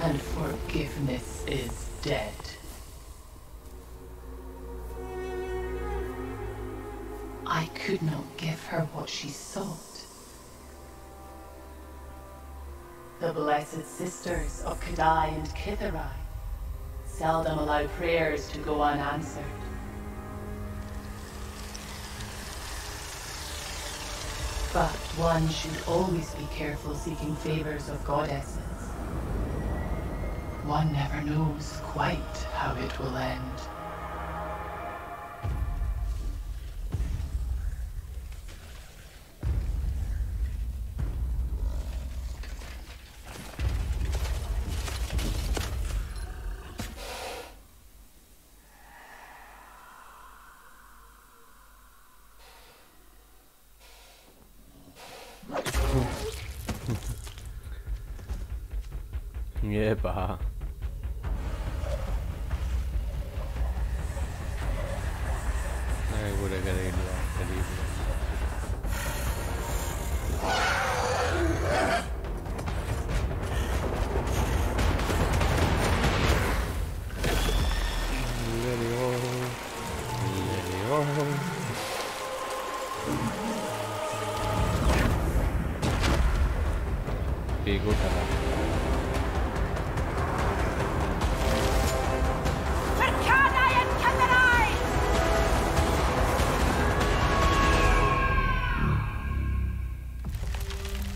and forgiveness is dead. I could not give her what she sought. The Blessed Sisters of Kadai and Kitharai seldom allow prayers to go unanswered. But one should always be careful seeking favors of goddesses. One never knows quite how it will end. Yepa. Gure gereilua, gereilua. Pikutala.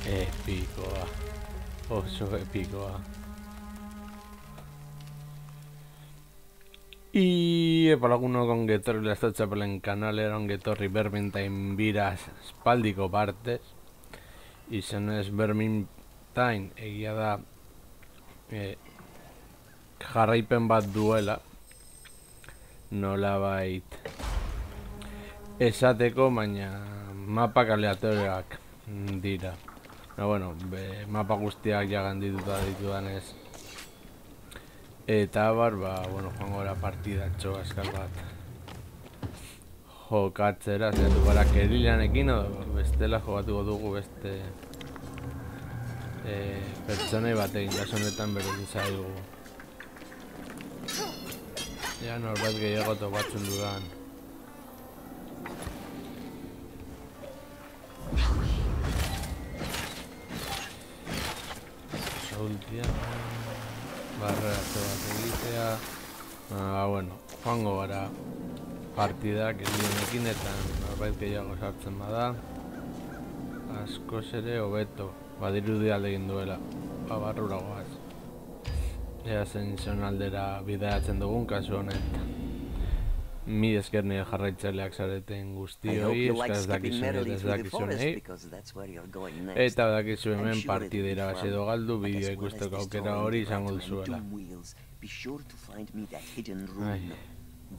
Epikoa. Oso epikoa. Epalagunok ongi etorri Lastatxapelen kanalera, ongi etorri Vermintide bira espaldiko partez. Izenez Vermintide egia da jarraipen bat duela. Nolabait esateko, baina mapak aleatorioak dira. Bueno, mapa guztiak ja gandituta ditudanez. Eta bueno, joango gara partidatxo askar bat jokatzera, zeratu gara kerilanekin, edo bestela jokatuko dugu beste pertsonei batekin, kaso honetan berdin zaigu. Ja norbait gehiago topatzen dudan. Ultia barreratze bat egitea. Bueno, joango gara partidak egienekin eta norbait gehiago sartzen bada askoz ere hobeto, badirudi alde egin duela. Barrura goaz. Ea zein zonaldera bideatzen dugun kasu honetan. Mi esker nire jarraitzaileak zareten guztioi, euskaz dakizunei ez dakizunei. Eta dakizu hemen partida irabazi edo galdu, bideo ikusteko aukera hori izango duzuela.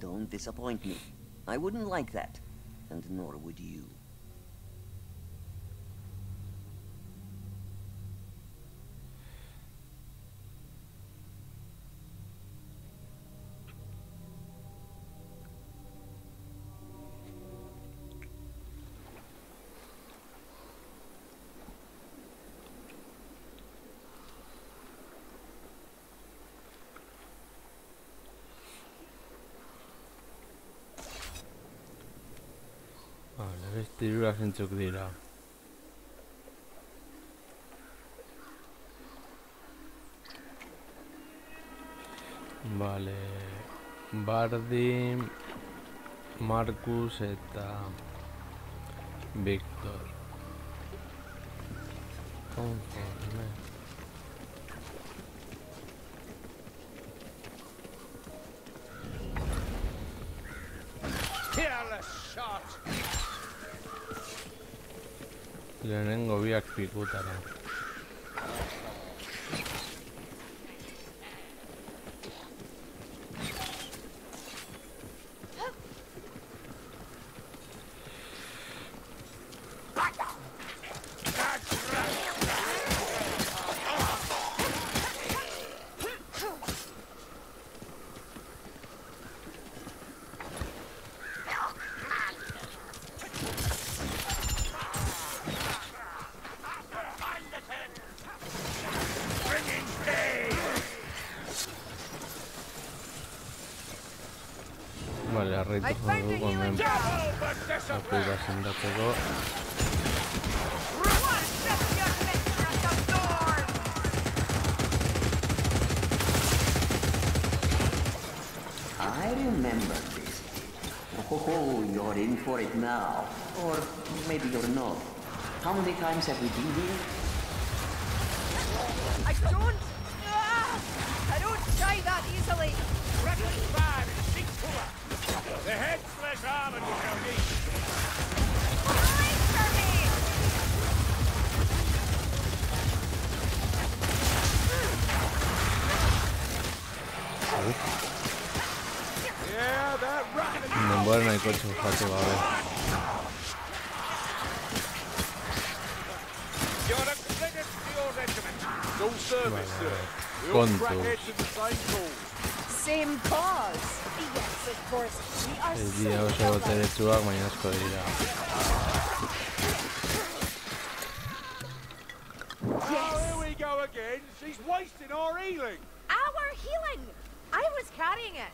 Don't disappoint me. I wouldn't like that, and nor would you. Beste hirurak zentzuk dira. Vale, Bardi, Marcus eta Victor. Conforme. Lehenengo biak pikutara. jarraitu dugu hemen apura sendatzeko. I remember this. Oh, you're in for it now. Or maybe you're not. How many times have we been here? I don't die that easily. Reckless bad, stick to her. The head's less armored with our need. Wait for me! Yeah, that rat. No mueren ahí coche, fácil, va a ver. You're the biggest to your regiment. No service, sir. We all Contos. crackheads in the same cause. Same cause. Yes, of course. We are El so día oso boteretsuak, baina asko dira. Oh, here we go again. She's wasting our healing. our healing. I was carrying it.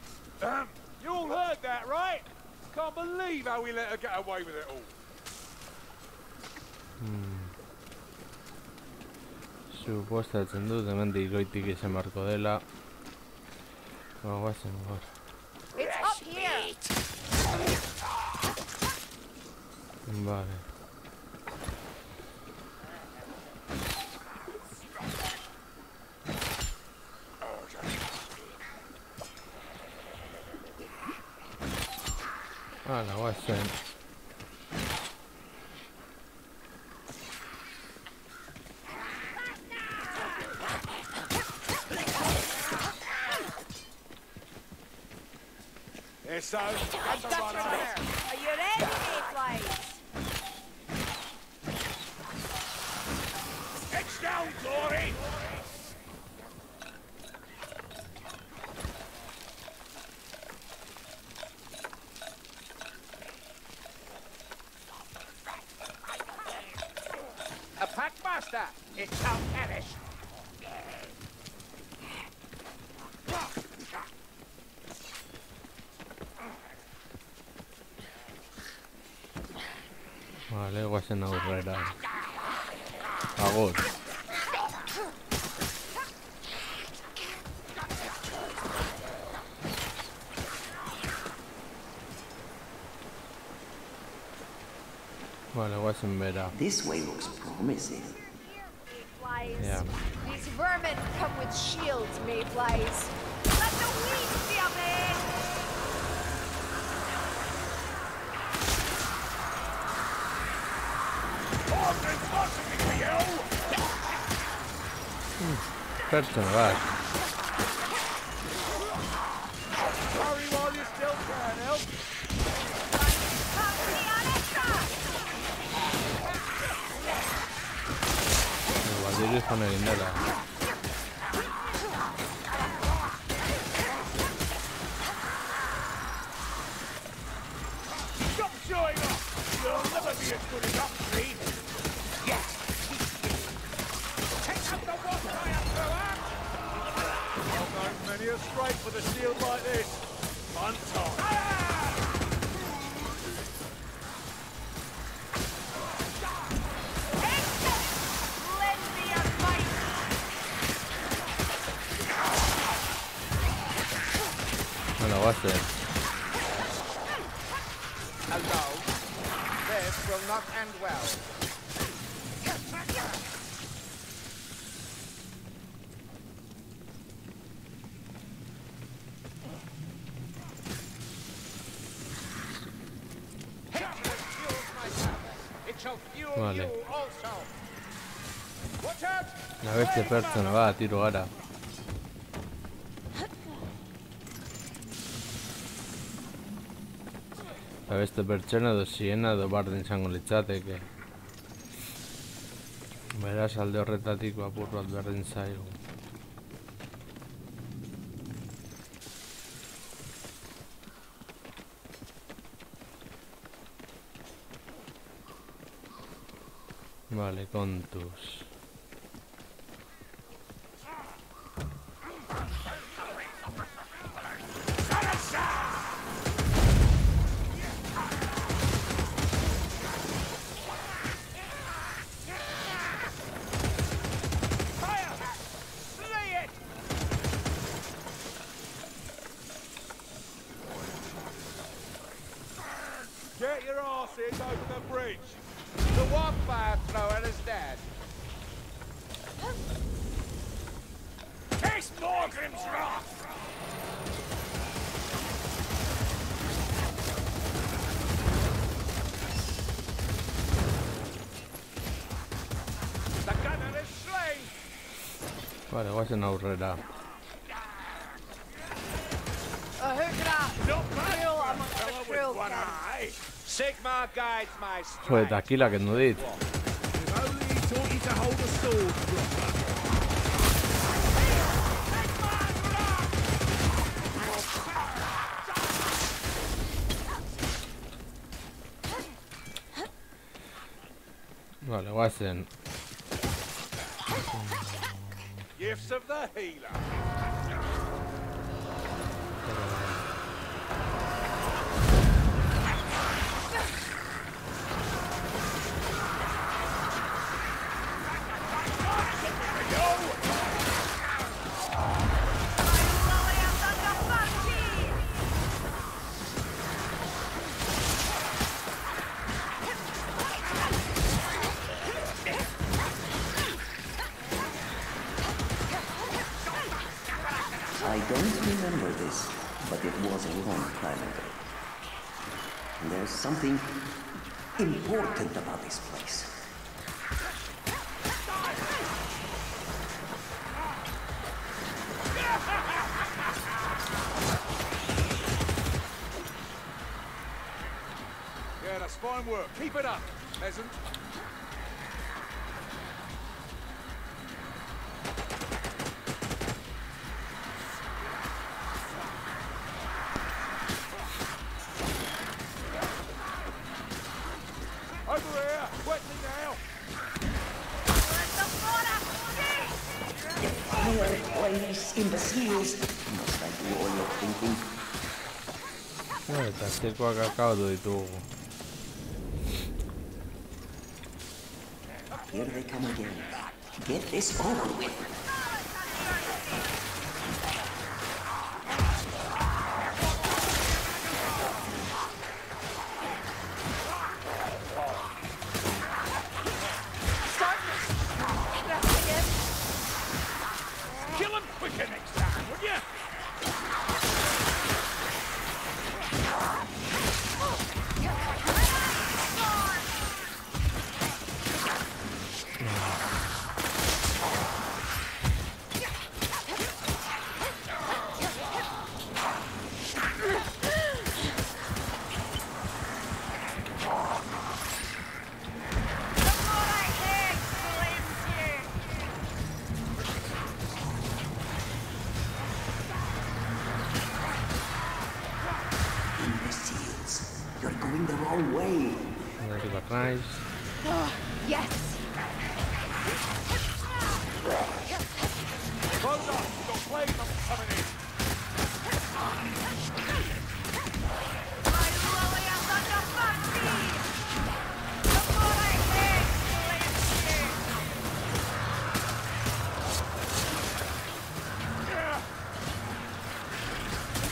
You all heard that, right? Can't believe how we let her get away with it all. Supostatzen dut, hemen digoitik izan barko dela. Guazen, gaur. It's up here. Vale. Hala, guazen. So, Are you ready, mayflies? it's down, Glory! A packmaster! It shall perish! Vale, guazen aurrera. Agur. Vale, guazen bera. This way looks promising. Mayflies. Yeah. These vermin come with shields, mayflies. Let the weeds be a man. Pertsona bat. Hurry while you still can, help! Baldiri joan egin dela. Stop showing off! You'll never be as good as us, Reed! Yes! Take out the one I have to have! Well, not many are straight with a shield like this. Fun time! Lend me your fight. Hala, guazen. Hello. This will not end well. It shall fuel Vale. you also. Watch out! Beste pertsona bat, hiru gara. Beste pertsona edo siena edo bardin izango litzateke. Beraz alde horretatik apur bat berdin zaigu. Vale, kontuz. forces over the bridge. The one fire thrower is dead. Taste Morgrim's wrath! The gunner is slain! Vale, voy a hacer una horrera. Who can I? Not bad, Cruel, I'm a fellow cruel with one cat. eye. Sigmar guides my Joder, strength. tranquila que no dit. If only he taught you to hold a sword proper. Vale, voy a hacer... Gifts of the healer. I don't remember this, but it was a long time ago. And there's something important about this place. Yeah, that's fine work. Keep it up, peasant. Over here! Wet me now! The fireplace in the seals must I do all your thinking? Joder, te acerco acá caudo y tú... Here they come again. Get this over with. Kill him quicker next time, would you? Imbeciles. You're going the wrong way. Arriba atrás. Yes. Close up! You've got plague monks coming in! Yeah.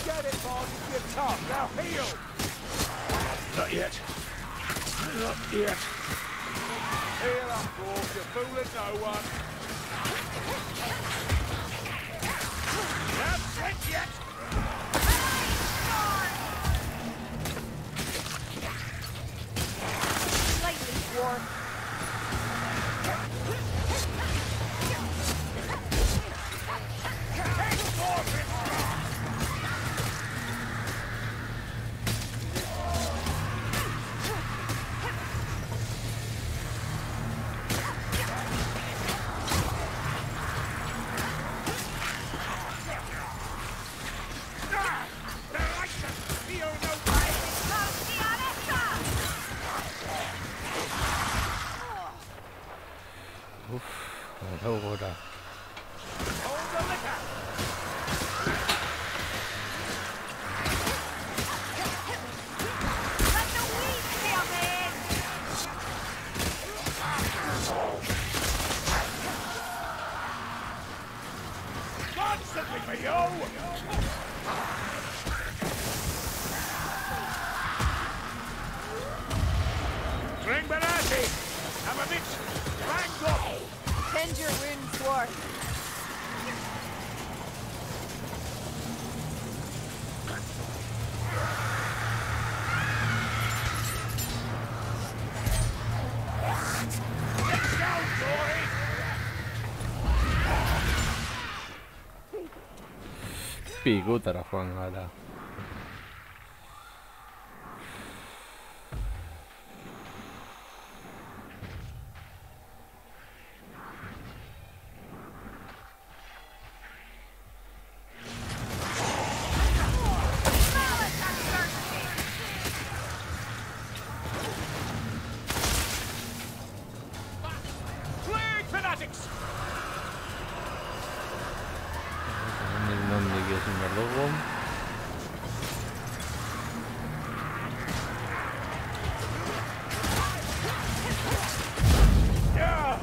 Get it, Bond. You're tough. Now heal! Not yet. Not yet. Heal up, dwarf. You're fooling no one. Not spent yet! Slightly warm. Ahora. Constantly, Mayo! Bring Benazzi! I'm a bit banged up! Tend your wounds, Dwarf. Get down, Dory! Pikutara joan gara. Plague fanatics! Nondik ezin behar dugu. Yeah!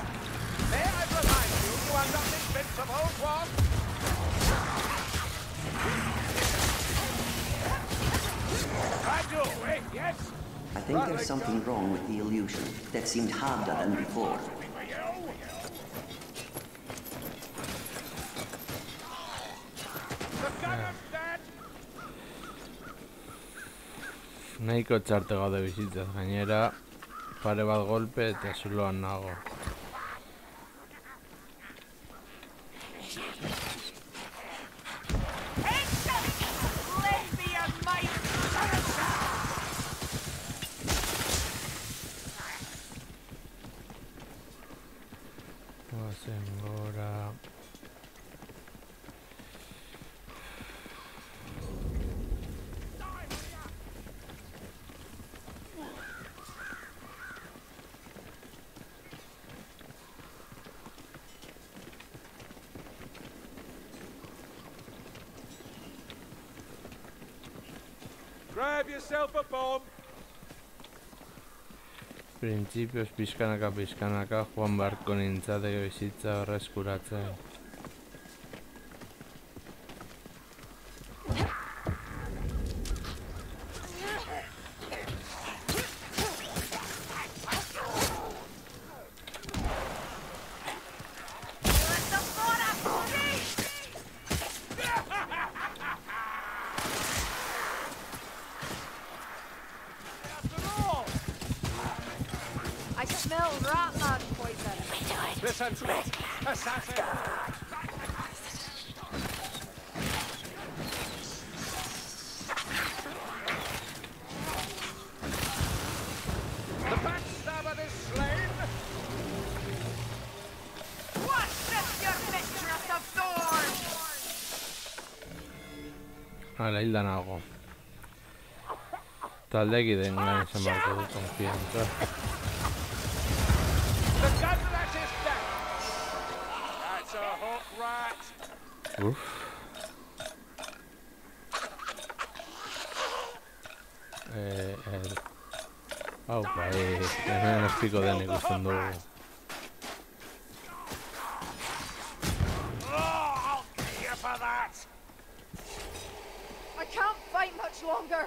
May I remind you, you are not invincible, Dwarf! I do, eh? Yes? I think there's something wrong with the illusion. That seemed harder than before. The gunner's dead! Nahiko txarte gaude bizitzaz gainera. Pare bat golpe eta zuloan nago. Lesbian might! Goazen gora. Grab yourself a bomb! Printzipioz pixkanaka joan beharko nintzateke bizitza berreskuratzen. I smell rat-man poison. Listen, assassin! The backstabber is slain! What's this, your mistress of thorns? Hala, hilda nago. Taldekideen gain izan beharko du konfiantza. The gun rat is dead! That's a hook rat! Uff. Hau, bai, hemen espiko den ikusten dugu. Oh, I'll kill you for that! I can't fight much longer.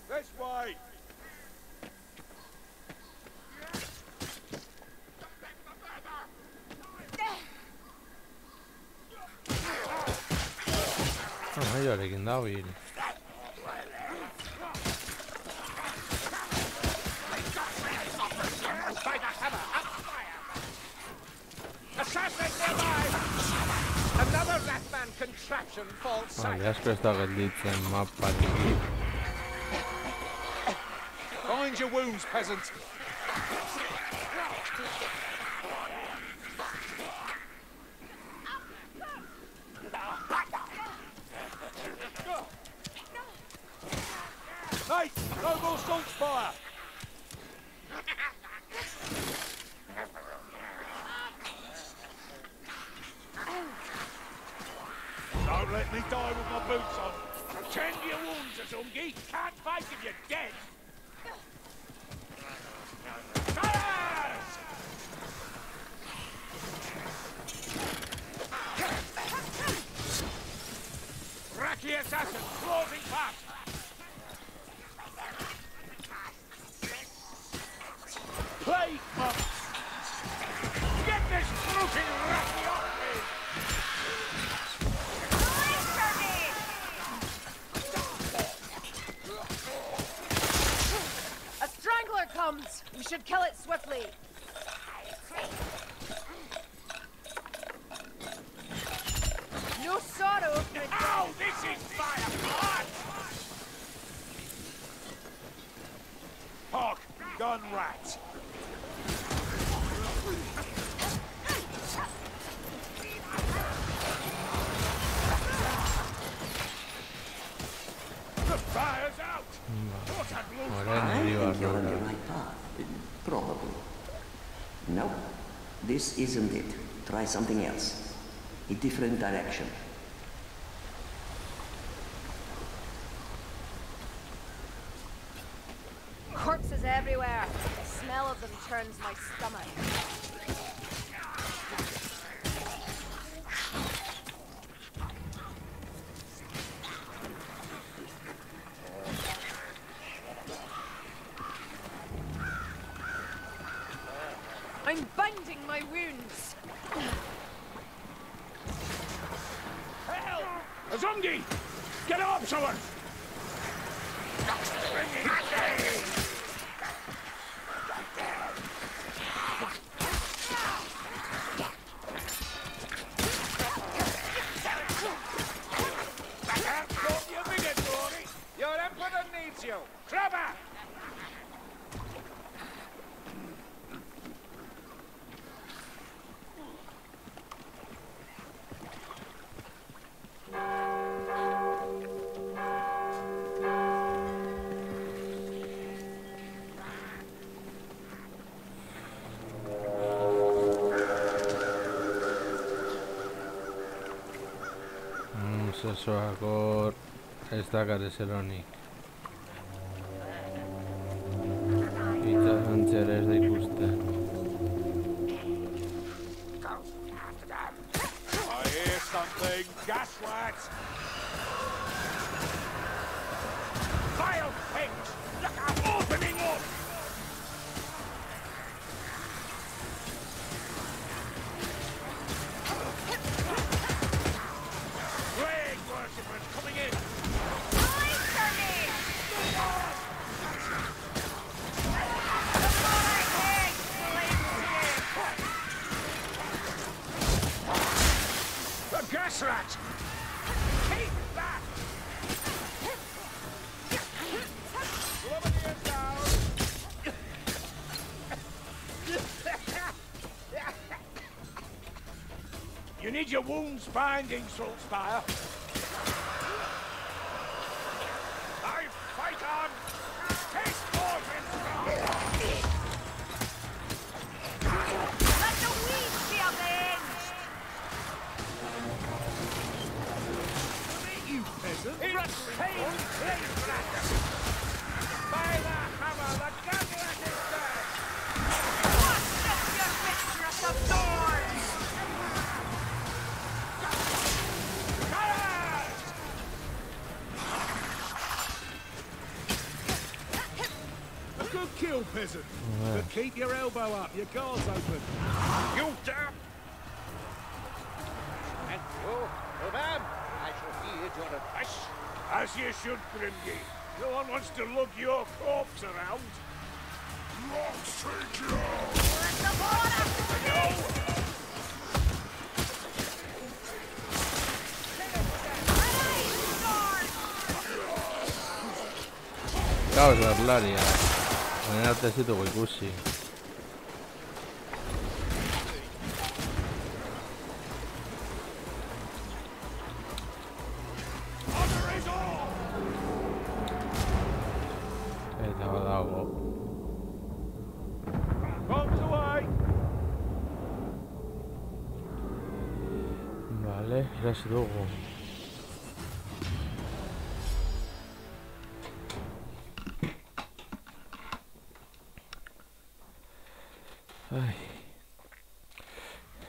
This way! Maiorekin dabil. By the hammer, up fire! Assassin nearby! Another Ratman contraption falls sight. Vale, asko ez da gelditzen mapatik. Find your wounds, peasant! Hey! No more salt fire! let me die with my boots on. Attend your wounds, Azungi. Can't fight if you're dead. Fires! Raki assassin, closing fast. Plague monks! Get this floating Raki off me! A strangler comes! We should kill it swiftly! No sorrow! Ow! This is fire! Blood! Hawk, gun rat! The fire's out! What a Ahora I ni iba a think you're on the rotar. right path. Probably. No, this isn't it. Try something else. A different direction. Corpses everywhere. The smell of them turns my stomach. I'm binding my wounds. Hell! Azungi! Get up, someone! Your emperor needs you! Clever! Zezoakor ez dakar ezeronik. Itxasontzera ez da ikusten. I hear something. Gas rats! Vile things! Look out! Opening up! Plague worshippers coming in! The gas rat! Keep back! Slovenia down! You need your wounds binding, Saltspire. I fight on! Taste fortune! Let the weeds be avenged! You peasant! It's pain flame blaster! By the hammer, the gunlet is dead! Worship your mistress of thorns! Colors! A good kill, peasant. But keep your elbow up, your guard's open. You damn! And you, ma'am, I shall heed your advice. As you should, Grimgate. No one wants to lug your corpse around. Rocks take you! Let the water speak! Gaur berlaria. Baina arte ez ditugu ikusi. Honor is all! Eta badago. Bombs away! Vale, erasi dugu.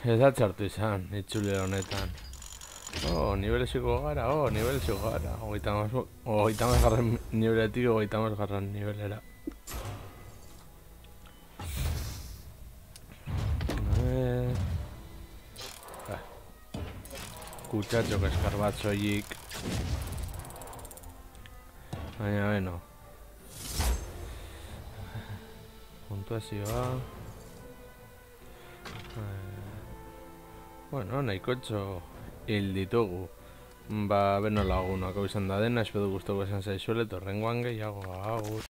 Ez da txartu izan, itzulera honetan. Nibeleziko gara, nibeleziko gara. 30 nibeletik 30 nibelera. Kutxatxo eskar bat soilik. Baina, beno. Puntuazioa. Bueno, nahikotxo hil ditugu. Beno lagunak hau izan da dena, espero gustoko esan zaizuela, eta horrengoan gehiago, agur.